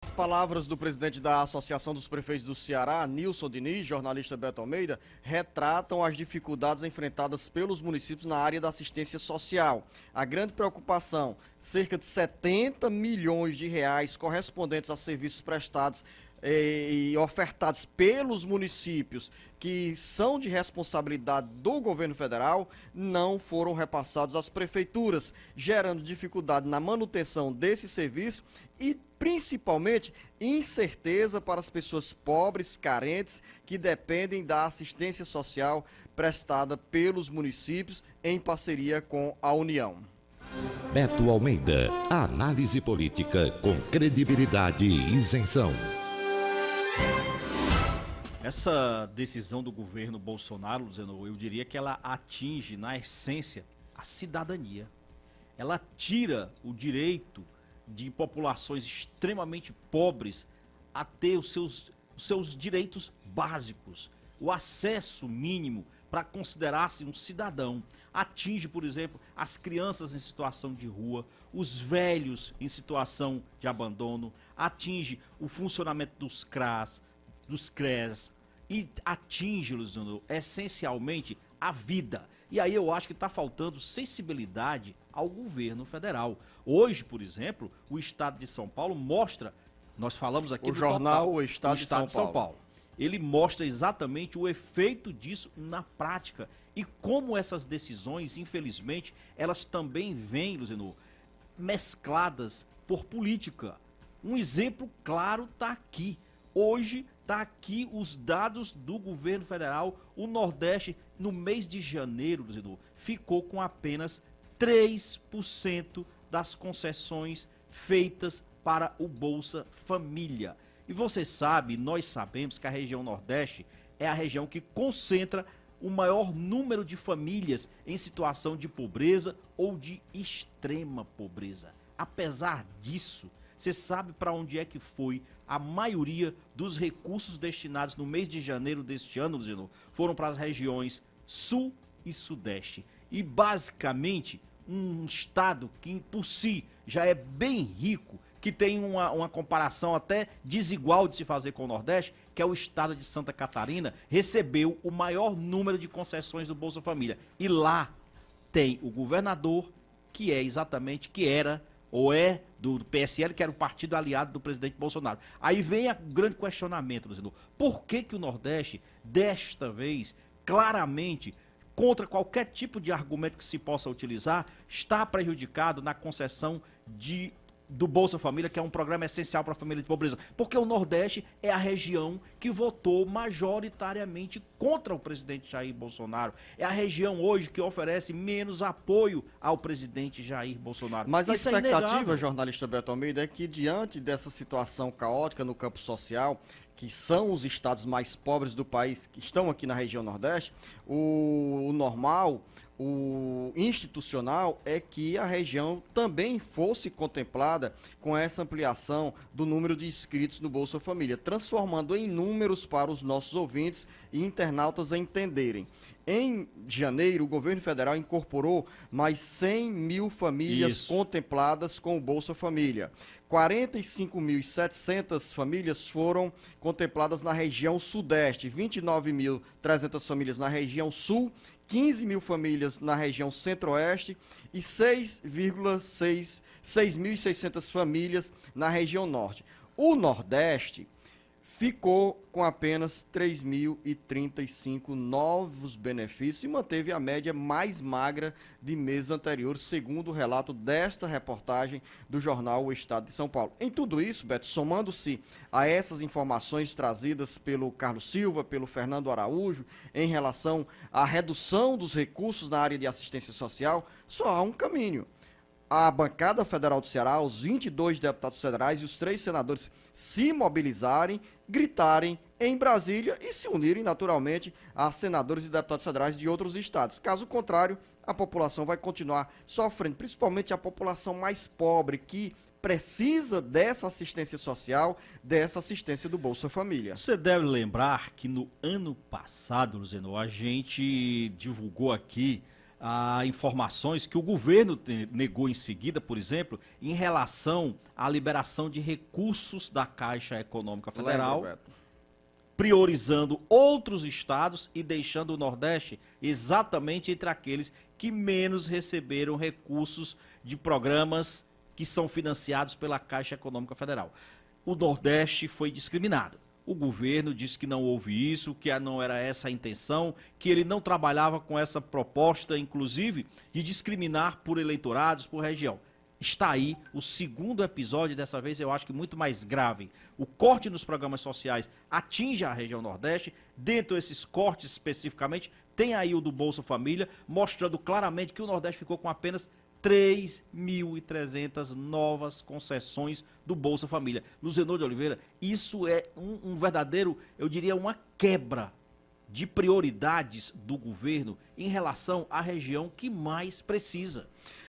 As palavras do presidente da Associação dos Prefeitos do Ceará, Nilson Diniz, jornalista Beto Almeida, retratam as dificuldades enfrentadas pelos municípios na área da assistência social. A grande preocupação, cerca de 70 milhões de reais correspondentes a serviços prestados e ofertados pelos municípios que são de responsabilidade do governo federal, não foram repassados às prefeituras, gerando dificuldade na manutenção desse serviço e principalmente incerteza para as pessoas pobres, carentes, que dependem da assistência social prestada pelos municípios em parceria com a União. Beto Almeida, análise política com credibilidade e isenção. Essa decisão do governo Bolsonaro, Luciano, eu diria que ela atinge, na essência, a cidadania. Ela tira o direito de populações extremamente pobres a ter os seus direitos básicos, o acesso mínimo para considerar-se um cidadão. Atinge, por exemplo, as crianças em situação de rua, os velhos em situação de abandono, atinge o funcionamento dos CRAS, dos CRES, e atinge, Luciano, essencialmente a vida. E aí eu acho que está faltando sensibilidade ao governo federal. Hoje, por exemplo, o Estado de São Paulo mostra, nós falamos aqui o do jornal total, O Estado de São Paulo. Ele mostra exatamente o efeito disso na prática e como essas decisões, infelizmente, elas também vêm, Luciano, mescladas por política. Um exemplo claro está aqui. Hoje está aqui os dados do governo federal. O Nordeste, no mês de janeiro, Luciano, ficou com apenas 3% das concessões feitas para o Bolsa Família. E você sabe, nós sabemos que a região Nordeste é a região que concentra o maior número de famílias em situação de pobreza ou de extrema pobreza. Apesar disso, você sabe para onde é que foi a maioria dos recursos destinados no mês de janeiro deste ano, Luciano? Foram para as regiões Sul e Sudeste. E basicamente, um estado que por si já é bem rico, que tem uma comparação até desigual de se fazer com o Nordeste, que é o estado de Santa Catarina, recebeu o maior número de concessões do Bolsa Família. E lá tem o governador, que é exatamente, que era ou é do PSL, que era o partido aliado do presidente Bolsonaro. Aí vem o grande questionamento, Luciano. Por que o Nordeste, desta vez, claramente, contra qualquer tipo de argumento que se possa utilizar, está prejudicado na concessão do Bolsa Família, que é um programa essencial para a família de pobreza? Porque o Nordeste é a região que votou majoritariamente contra o presidente Jair Bolsonaro. É a região hoje que oferece menos apoio ao presidente Jair Bolsonaro. Mas a Isso expectativa, jornalista Beto Almeida, é que diante dessa situação caótica no campo social, que são os estados mais pobres do país, que estão aqui na região Nordeste, o normal, o institucional é que a região também fosse contemplada com essa ampliação do número de inscritos no Bolsa Família, transformando em números para os nossos ouvintes e internautas entenderem. Em janeiro, o governo federal incorporou mais 100 mil famílias contempladas com o Bolsa Família. 45.700 famílias foram contempladas na região Sudeste, 29.300 famílias na região Sul, 15 mil famílias na região Centro-Oeste e 6.600 famílias na região Norte. O Nordeste ficou com apenas 3.035 novos benefícios e manteve a média mais magra de meses anteriores, segundo o relato desta reportagem do jornal O Estado de São Paulo. Em tudo isso, Beto, somando-se a essas informações trazidas pelo Carlos Silva, pelo Fernando Araújo, em relação à redução dos recursos na área de assistência social, só há um caminho. A bancada federal do Ceará, os 22 deputados federais e os 3 senadores se mobilizarem, gritarem em Brasília e se unirem, naturalmente, a senadores e deputados federais de outros estados. Caso contrário, a população vai continuar sofrendo, principalmente a população mais pobre, que precisa dessa assistência social, dessa assistência do Bolsa Família. Você deve lembrar que no ano passado, Luciano, a gente divulgou aqui a informações que o governo negou em seguida, por exemplo, em relação à liberação de recursos da Caixa Econômica Federal, priorizando outros estados e deixando o Nordeste exatamente entre aqueles que menos receberam recursos de programas que são financiados pela Caixa Econômica Federal. O Nordeste foi discriminado. O governo disse que não houve isso, que não era essa a intenção, que ele não trabalhava com essa proposta, inclusive, de discriminar por eleitorados, por região. Está aí o segundo episódio, dessa vez eu acho que muito mais grave. O corte nos programas sociais atinge a região Nordeste. Dentro desses cortes especificamente, tem aí o do Bolsa Família, mostrando claramente que o Nordeste ficou com apenas 3.300 novas concessões do Bolsa Família. Luzenor de Oliveira, isso é um verdadeiro, eu diria, uma quebra de prioridades do governo em relação à região que mais precisa.